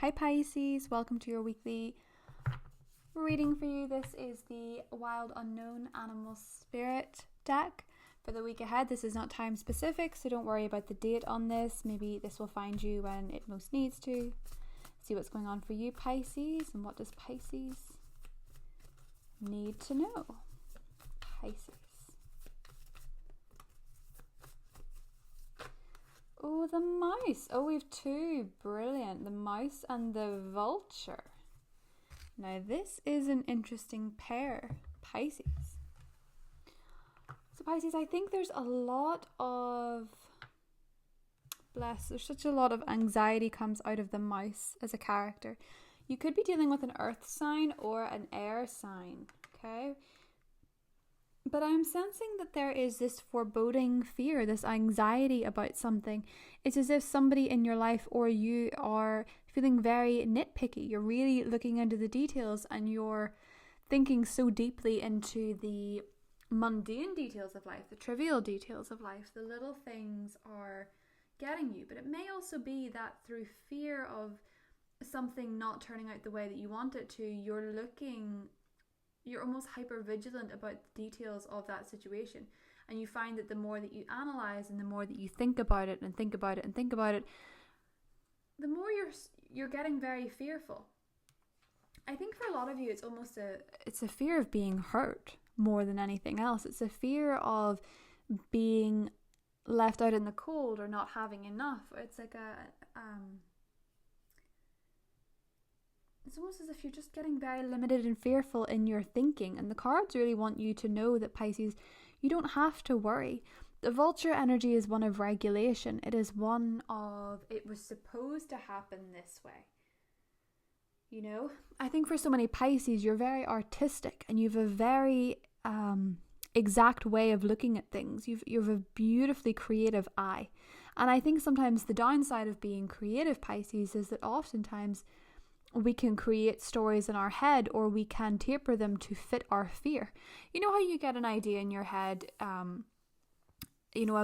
Hi Pisces, welcome to your weekly reading for you. This is the Wild Unknown Animal Spirit deck for the week ahead. This is not time specific, so don't worry about the date on this. Maybe this will find you when it most needs to. See what's going on for you, Pisces, and what does Pisces need to know? Pisces. Oh, the mouse. Oh, we have two. Brilliant. The mouse and the vulture. Now, this is an interesting pair, Pisces. So, Pisces, I think there's a lot of... there's such a lot of anxiety comes out of the mouse as a character. You could be dealing with an earth sign or an air sign, okay? But I'm sensing that there is this foreboding fear, this anxiety about something. It's as if somebody in your life or you are feeling very nitpicky. You're really looking into the details and you're thinking so deeply into the mundane details of life, the trivial details of life. The little things are getting you. But it may also be that through fear of something not turning out the way that you want it to, you're almost hyper vigilant about the details of that situation, and you find that the more that you analyze and the more that you think about it and think about it and think about it, the more you're getting very fearful. I think for a lot of you it's a fear of being hurt more than anything else. It's a fear of being left out in the cold or not having enough. It's like it's almost as if you're just getting very limited and fearful in your thinking. And the cards really want you to know that, Pisces, you don't have to worry. The vulture energy is one of regulation. It is one of, it was supposed to happen this way. You know, I think for so many Pisces, you're very artistic and you have a very exact way of looking at things. You have a beautifully creative eye. And I think sometimes the downside of being creative, Pisces, is that oftentimes we can create stories in our head, or we can taper them to fit our fear. You know how you get an idea in your head, a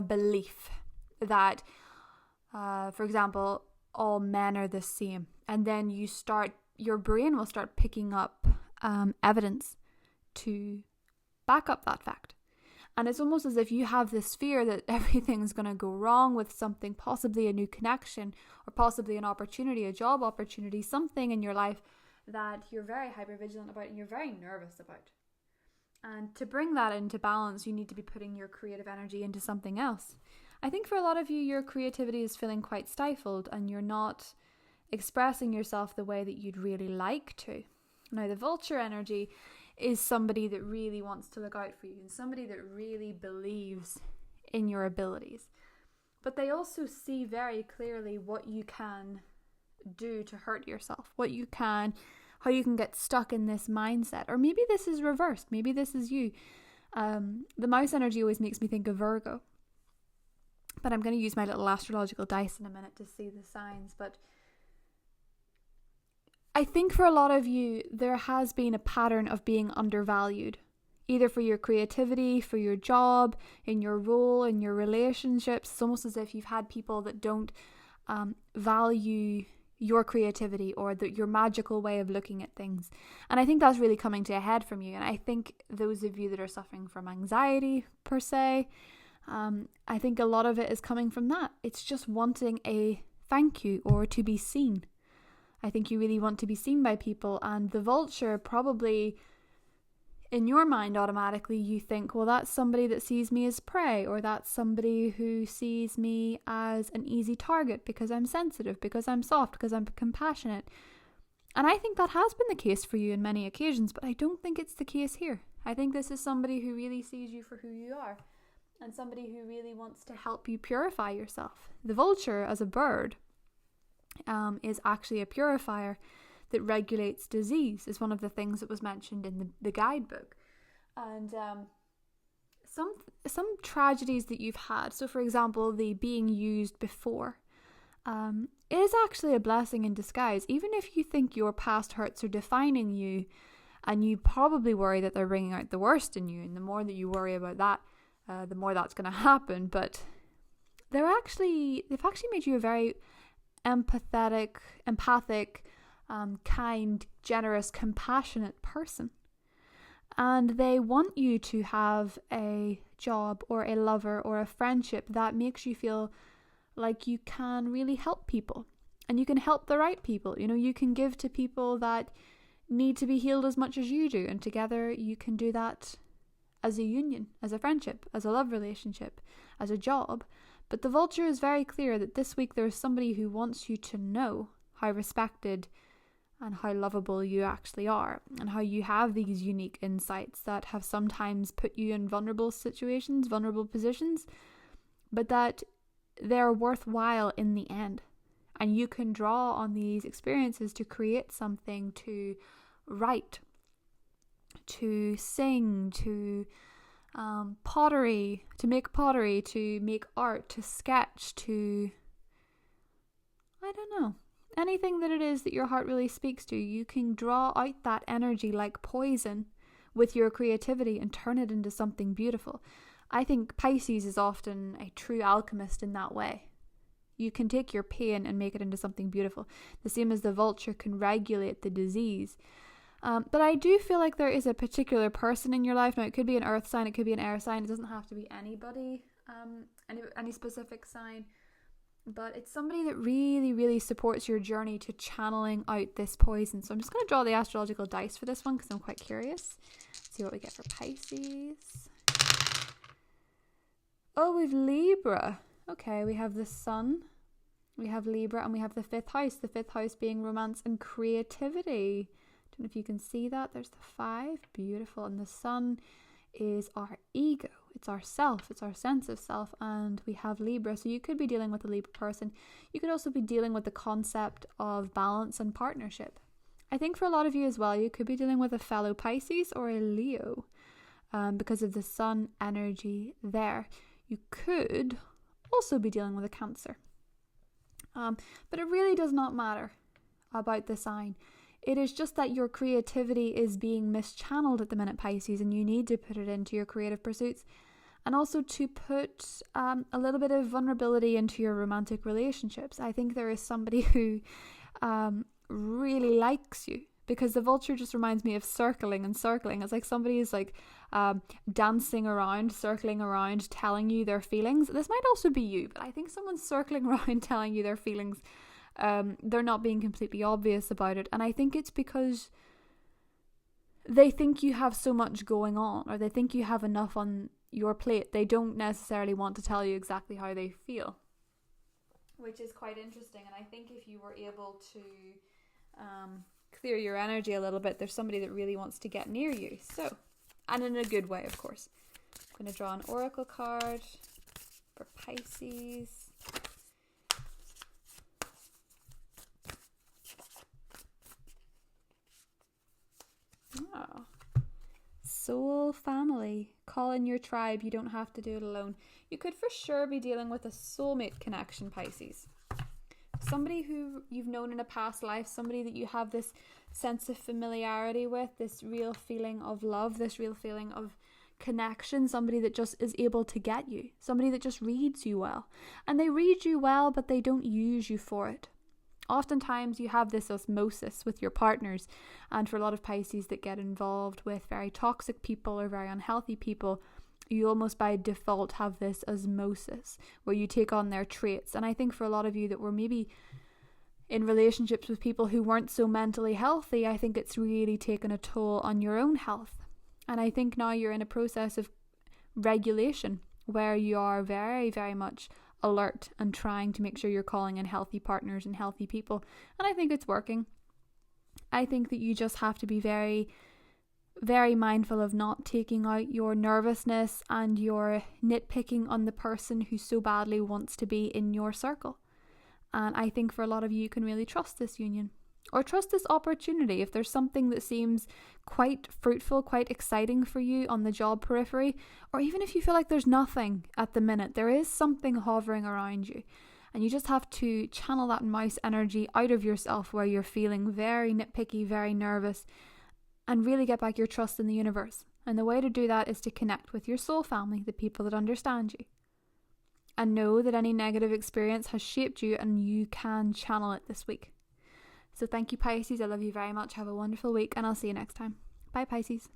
belief that, for example, all men are the same. And then your brain will start picking up evidence to back up that fact. And it's almost as if you have this fear that everything's going to go wrong with something, possibly a new connection or possibly an opportunity, a job opportunity, something in your life that you're very hypervigilant about and you're very nervous about. And to bring that into balance, you need to be putting your creative energy into something else. I think for a lot of you, your creativity is feeling quite stifled and you're not expressing yourself the way that you'd really like to. Now, the vulture energy is somebody that really wants to look out for you and somebody that really believes in your abilities. But they also see very clearly what you can do to hurt yourself, how you can get stuck in this mindset. Or maybe this is reversed. Maybe this is you. The mouse energy always makes me think of Virgo. But I'm going to use my little astrological dice in a minute to see the signs. But I think for a lot of you, there has been a pattern of being undervalued, either for your creativity, for your job, in your role, in your relationships. It's almost as if you've had people that don't value your creativity or your magical way of looking at things. And I think that's really coming to a head from you. And I think those of you that are suffering from anxiety, per se, I think a lot of it is coming from that. It's just wanting a thank you or to be seen. I think you really want to be seen by people, and the vulture probably, in your mind, automatically you think, well, that's somebody that sees me as prey, or that's somebody who sees me as an easy target because I'm sensitive, because I'm soft, because I'm compassionate. And I think that has been the case for you in many occasions, but I don't think it's the case here. I think this is somebody who really sees you for who you are, and somebody who really wants to help you purify yourself. The vulture, as a bird, is actually a purifier that regulates disease, is one of the things that was mentioned in the guidebook. And some tragedies that you've had, so for example, the being used before, is actually a blessing in disguise. Even if you think your past hurts are defining you, and you probably worry that they're bringing out the worst in you, and the more that you worry about that, the more that's going to happen. But they've actually made you a very empathic, kind, generous, compassionate person. And they want you to have a job or a lover or a friendship that makes you feel like you can really help people. And you can help the right people. You can give to people that need to be healed as much as you do. And together you can do that as a union, as a friendship, as a love relationship, as a job. But the vulture is very clear that this week there is somebody who wants you to know how respected and how lovable you actually are, and how you have these unique insights that have sometimes put you in vulnerable situations, vulnerable positions, but that they're worthwhile in the end. And you can draw on these experiences to create something, to write, to sing, to pottery, to make art, to sketch, to, I don't know, anything that it is that your heart really speaks to. You can draw out that energy like poison with your creativity and turn it into something beautiful. I think Pisces is often a true alchemist in that way. You can take your pain and make it into something beautiful. The same as the vulture can regulate the disease. But I do feel like there is a particular person in your life. Now, it could be an earth sign, it could be an air sign. It doesn't have to be anybody, any specific sign. But it's somebody that really, really supports your journey to channeling out this poison. So I'm just going to draw the astrological dice for this one because I'm quite curious. See what we get for Pisces. Oh, we've Libra. Okay, we have the Sun, we have Libra, and we have the 5th house. The 5th house being romance and creativity. Don't know if you can see that. There's the 5. Beautiful. And the Sun is our ego. It's our self. It's our sense of self. And we have Libra. So you could be dealing with a Libra person. You could also be dealing with the concept of balance and partnership. I think for a lot of you as well, you could be dealing with a fellow Pisces or a Leo because of the Sun energy there. You could also be dealing with a Cancer. But it really does not matter about the sign. It is just that your creativity is being mischanneled at the minute, Pisces, and you need to put it into your creative pursuits, and also to put a little bit of vulnerability into your romantic relationships. I think there is somebody who really likes you, because the vulture just reminds me of circling and circling. It's like somebody is like dancing around, circling around, telling you their feelings. This might also be you, but I think someone's circling around telling you their feelings. They're not being completely obvious about it. And I think it's because they think you have so much going on, or they think you have enough on your plate. They don't necessarily want to tell you exactly how they feel, which is quite interesting. And I think if you were able to clear your energy a little bit, there's somebody that really wants to get near you. So, and in a good way, of course. I'm going to draw an oracle card for Pisces. Oh. Soul family. Call in your tribe. You don't have to do it alone. You could for sure be dealing with a soulmate connection, Pisces. Somebody who you've known in a past life, somebody that you have this sense of familiarity with, this real feeling of love, this real feeling of connection, somebody that just is able to get you, somebody that just reads you well. And they read you well, but they don't use you for it. Oftentimes you have this osmosis with your partners, and for a lot of Pisces that get involved with very toxic people or very unhealthy people, you almost by default have this osmosis where you take on their traits. And I think for a lot of you that were maybe in relationships with people who weren't so mentally healthy, I think it's really taken a toll on your own health. And I think now you're in a process of regulation where you are very, very much alert and trying to make sure you're calling in healthy partners and healthy people. And I think it's working. I think that you just have to be very, very mindful of not taking out your nervousness and your nitpicking on the person who so badly wants to be in your circle. And I think for a lot of you, you can really trust this union or trust this opportunity. If there's something that seems quite fruitful, quite exciting for you on the job periphery, or even if you feel like there's nothing at the minute, there is something hovering around you. And you just have to channel that mouse energy out of yourself where you're feeling very nitpicky, very nervous, and really get back your trust in the universe. And the way to do that is to connect with your soul family, the people that understand you. and know that any negative experience has shaped you and you can channel it this week. So thank you, Pisces. I love you very much. Have a wonderful week, and I'll see you next time. Bye, Pisces.